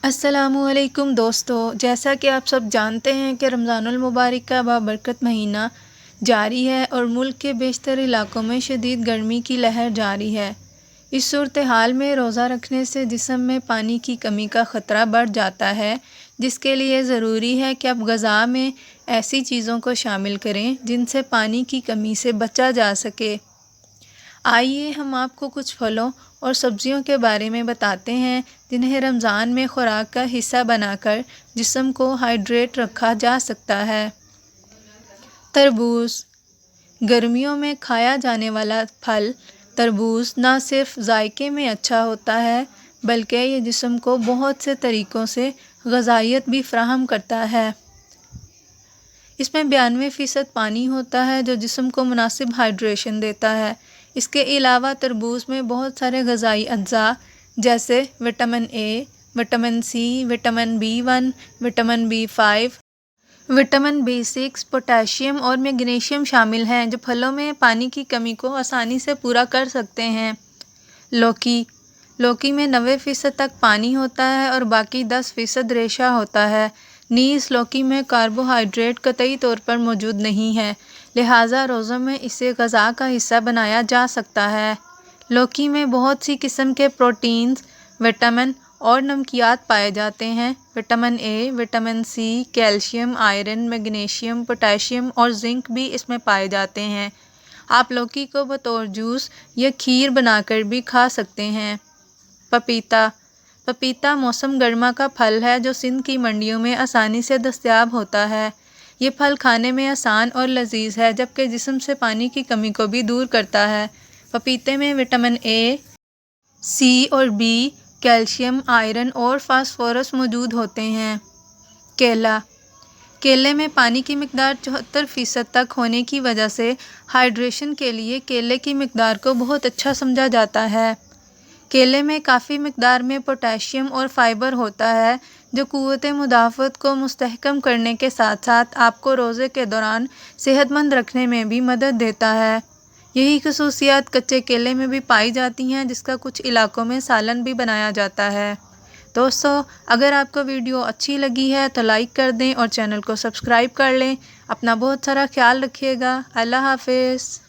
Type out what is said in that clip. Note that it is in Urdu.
السلام علیکم دوستو، جیسا کہ آپ سب جانتے ہیں کہ رمضان المبارک کا بابرکت مہینہ جاری ہے اور ملک کے بیشتر علاقوں میں شدید گرمی کی لہر جاری ہے۔ اس صورتحال میں روزہ رکھنے سے جسم میں پانی کی کمی کا خطرہ بڑھ جاتا ہے، جس کے لیے ضروری ہے کہ آپ غذا میں ایسی چیزوں کو شامل کریں جن سے پانی کی کمی سے بچا جا سکے۔ آئیے ہم آپ کو کچھ پھلوں اور سبزیوں کے بارے میں بتاتے ہیں جنہیں رمضان میں خوراک کا حصہ بنا کر جسم کو ہائیڈریٹ رکھا جا سکتا ہے۔ تربوز۔ گرمیوں میں کھایا جانے والا پھل تربوز نہ صرف ذائقے میں اچھا ہوتا ہے بلکہ یہ جسم کو بہت سے طریقوں سے غذائیت بھی فراہم کرتا ہے۔ اس میں 92% پانی ہوتا ہے جو جسم کو مناسب ہائیڈریشن دیتا ہے۔ اس کے علاوہ تربوز میں بہت سارے غذائی اجزاء جیسے vitamin A, vitamin C, vitamin B1، vitamin B5، vitamin B6، potassium اور میگنیشیم شامل ہیں جو پھلوں میں پانی کی کمی کو آسانی سے پورا کر سکتے ہیں۔ لوکی۔ لوکی میں 90% تک پانی ہوتا ہے اور باقی 10% ریشہ ہوتا ہے۔ نیز لوکی میں کاربوہائیڈریٹ قطعی طور پر موجود نہیں ہے، لہٰذا روزوں میں اسے غذا کا حصہ بنایا جا سکتا ہے۔ لوکی میں بہت سی قسم کے پروٹینز، وٹامن اور نمکیات پائے جاتے ہیں۔ Vitamin A, vitamin C, calcium, iron, magnesium, potassium اور زنک بھی اس میں پائے جاتے ہیں۔ آپ لوکی کو بطور جوس یا کھیر بنا کر بھی کھا سکتے ہیں۔ پپیتا۔ پپیتا موسم گرما کا پھل ہے جو سندھ کی منڈیوں میں آسانی سے دستیاب ہوتا ہے۔ یہ پھل کھانے میں آسان اور لذیذ ہے جبکہ جسم سے پانی کی کمی کو بھی دور کرتا ہے۔ پپیتے میں وٹامن اے، سی اور بی، کیلشیم، آئرن اور فاسفورس موجود ہوتے ہیں۔ کیلا۔ کیلے میں پانی کی مقدار 74% تک ہونے کی وجہ سے ہائیڈریشن کے لیے کیلے کی مقدار کو بہت اچھا سمجھا جاتا ہے۔ کیلے میں کافی مقدار میں پوٹاشیم اور فائبر ہوتا ہے جو قوت مدافعت کو مستحکم کرنے کے ساتھ ساتھ آپ کو روزے کے دوران صحت مند رکھنے میں بھی مدد دیتا ہے۔ یہی خصوصیات کچے کیلے میں بھی پائی جاتی ہیں جس کا کچھ علاقوں میں سالن بھی بنایا جاتا ہے۔ دوستو، اگر آپ کو ویڈیو اچھی لگی ہے تو لائک کر دیں اور چینل کو سبسکرائب کر لیں۔ اپنا بہت سارا خیال رکھیے گا۔ اللہ حافظ۔